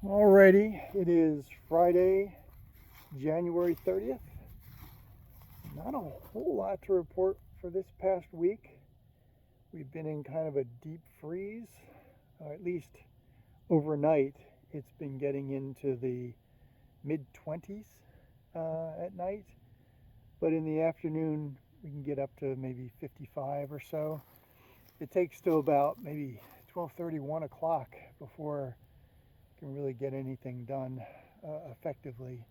Alrighty, it is Friday, January 30th. Not a whole lot to report for this past week. We've been in kind of a deep freeze, at least overnight. It's been getting into the mid-20s at night, but in the afternoon we can get up to maybe 55 or so. It takes till about maybe 12:30, 1 o'clock before can really get anything done effectively,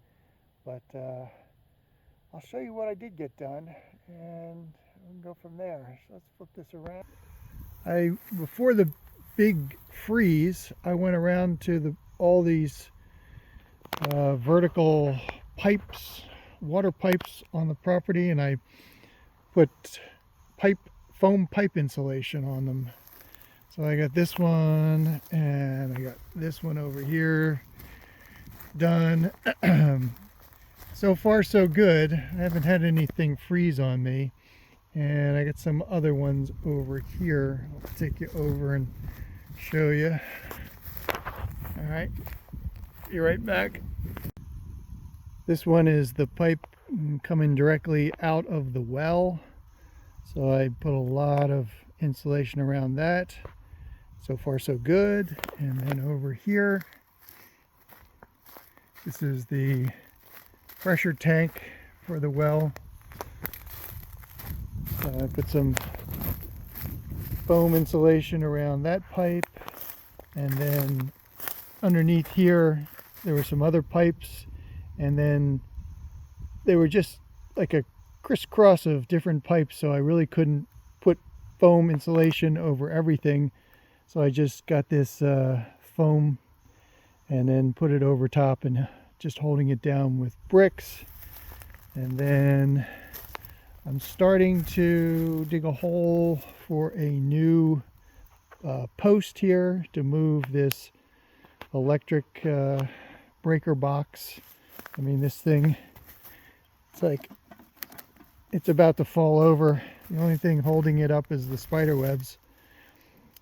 but I'll show you what I did get done and we can go from there. So let's flip this around. Before the big freeze, I went around to all these vertical pipes, water pipes on the property, and I put foam pipe insulation on them. So I got this one and I got this one over here done. So far so good. I haven't had anything freeze on me. And I got some other ones over here. I'll take you over and show you. All right, be right back. This one is the pipe coming directly out of the well. So I put a lot of insulation around that. So far so good. And then over here, this is the pressure tank for the well. I put some foam insulation around that pipe, and then underneath here there were some other pipes, and then they were just like a crisscross of different pipes, so I really couldn't put foam insulation over everything. So I just got this foam and then put it over top and just holding it down with bricks. And then I'm starting to dig a hole for a new post here to move this electric breaker box. I mean, this thing, it's about to fall over. The only thing holding it up is the spider webs.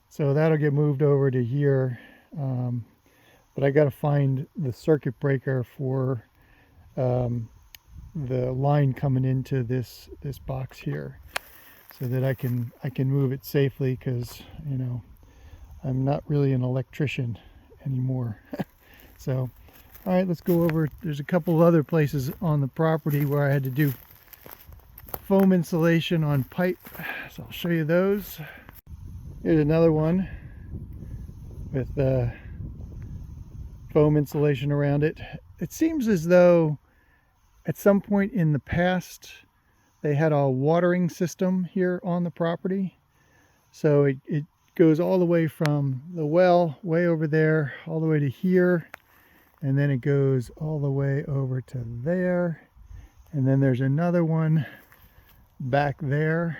So that'll get moved over to here. But I got to find the circuit breaker for the line coming into this box here, so that I can move it safely, because you know I'm not really an electrician anymore. So all right, let's go over. There's a couple other places on the property where I had to do foam insulation on pipe, so I'll show you those. Here's another one with foam insulation around it. It seems as though at some point in the past they had a watering system here on the property. So it goes all the way from the well way over there all the way to here, and then it goes all the way over to there, and then there's another one back there.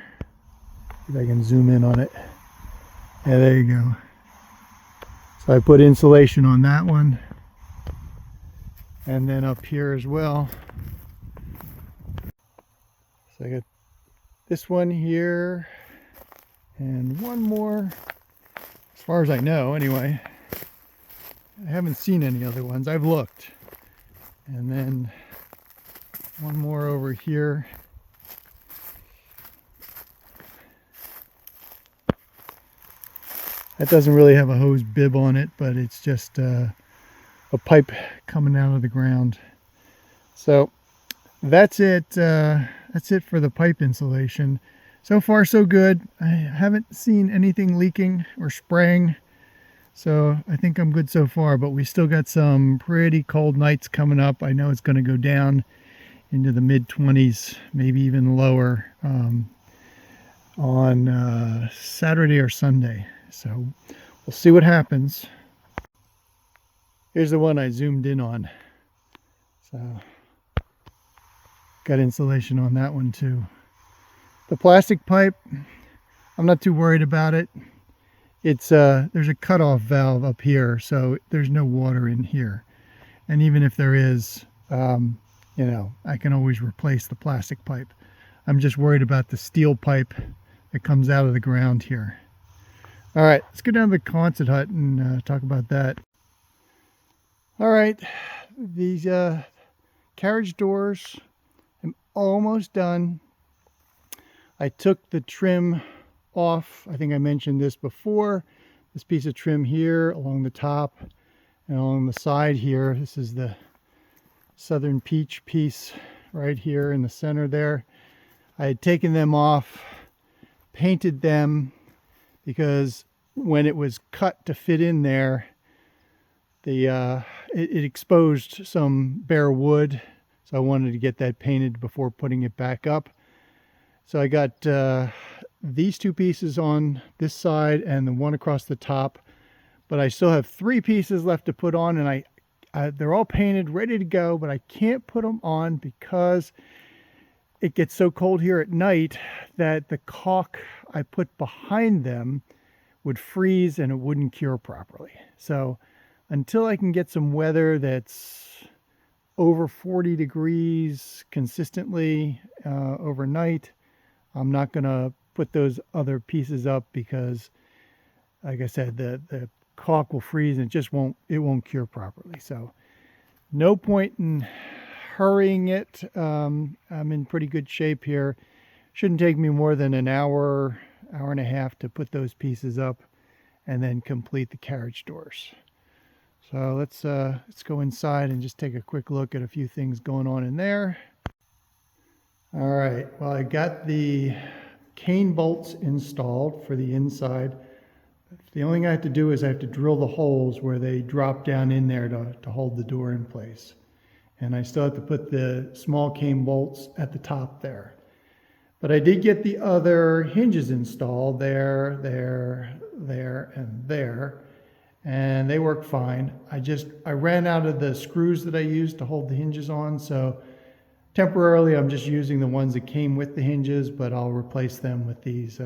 See if I can zoom in on it. Yeah, there you go. So I put insulation on that one, and then up here as well. So I got this one here and one more, as far as I know anyway. I haven't seen any other ones. I've looked. And then one more over here. That doesn't really have a hose bib on it, but it's just a pipe coming out of the ground. So that's it. That's it for the pipe insulation. So far so good. I haven't seen anything leaking or spraying, so I think I'm good so far, but we still got some pretty cold nights coming up. I know it's going to go down into the mid-20s, maybe even lower, on Saturday or Sunday. So we'll see what happens. Here's the one I zoomed in on. So got insulation on that one too. The plastic pipe, I'm not too worried about it. It's there's a cutoff valve up here, so there's no water in here. And even if there is, you know, I can always replace the plastic pipe. I'm just worried about the steel pipe that comes out of the ground here. All right, let's go down to the Quonset hut and talk about that. All right, these carriage doors, I'm almost done. I took the trim off. I think I mentioned this before. This piece of trim here along the top and along the side here. This is the Southern Peach piece right here in the center there. I had taken them off, painted them, because when it was cut to fit in there, it exposed some bare wood, so I wanted to get that painted before putting it back up. So I got these two pieces on this side and the one across the top, but I still have 3 pieces left to put on, and they're all painted, ready to go, but I can't put them on because it gets so cold here at night that the caulk I put behind them would freeze and it wouldn't cure properly. So until I can get some weather that's over 40 degrees consistently overnight, I'm not going to put those other pieces up because, like I said, the caulk will freeze and it won't cure properly. So no point in hurrying it. I'm in pretty good shape here. Shouldn't take me more than an hour and a half to put those pieces up and then complete the carriage doors. So let's go inside and just take a quick look at a few things going on in there. All right, well, I got the cane bolts installed for the inside. The only thing I have to do is I have to drill the holes where they drop down in there to hold the door in place. And I still have to put the small cane bolts at the top there. But I did get the other hinges installed there, and there. And they work fine. I ran out of the screws that I used to hold the hinges on, so temporarily I'm just using the ones that came with the hinges, but I'll replace them with these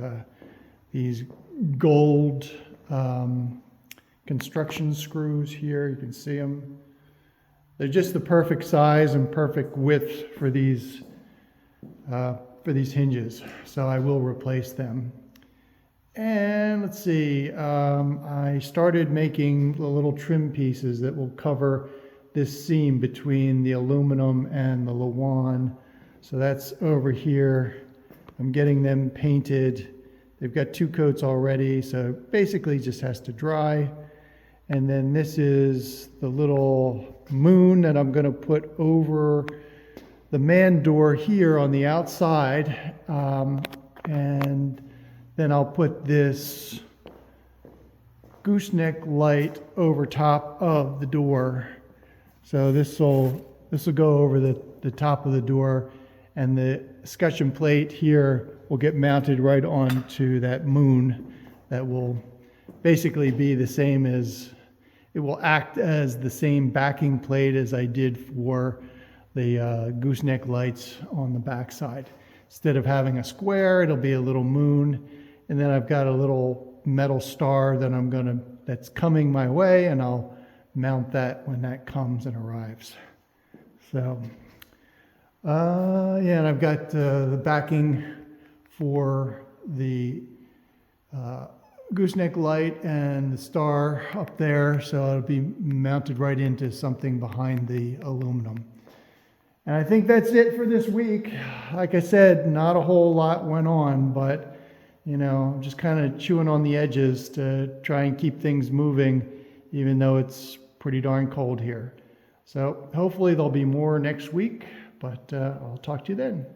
gold construction screws here. You can see them. They're just the perfect size and perfect width for these hinges, so I will replace them. And let's see, I started making the little trim pieces that will cover this seam between the aluminum and the Lawan. So that's over here. I'm getting them painted. They've got 2 coats already, so basically just has to dry. And then this is the little moon that I'm going to put over the man door here on the outside. And then I'll put this gooseneck light over top of the door. So this will go over the top of the door, and the escutcheon plate here will get mounted right onto that moon. That will basically be the same as, it will act as the same backing plate as I did for the gooseneck lights on the back side. Instead of having a square, it'll be a little moon. And then I've got a little metal star that that's coming my way, and I'll mount that when that comes and arrives. So, yeah, and I've got the backing for the gooseneck light and the star up there, so it'll be mounted right into something behind the aluminum. And I think that's it for this week. Like I said, not a whole lot went on, but I'm just kind of chewing on the edges to try and keep things moving, even though it's pretty darn cold here. So hopefully there'll be more next week, but I'll talk to you then.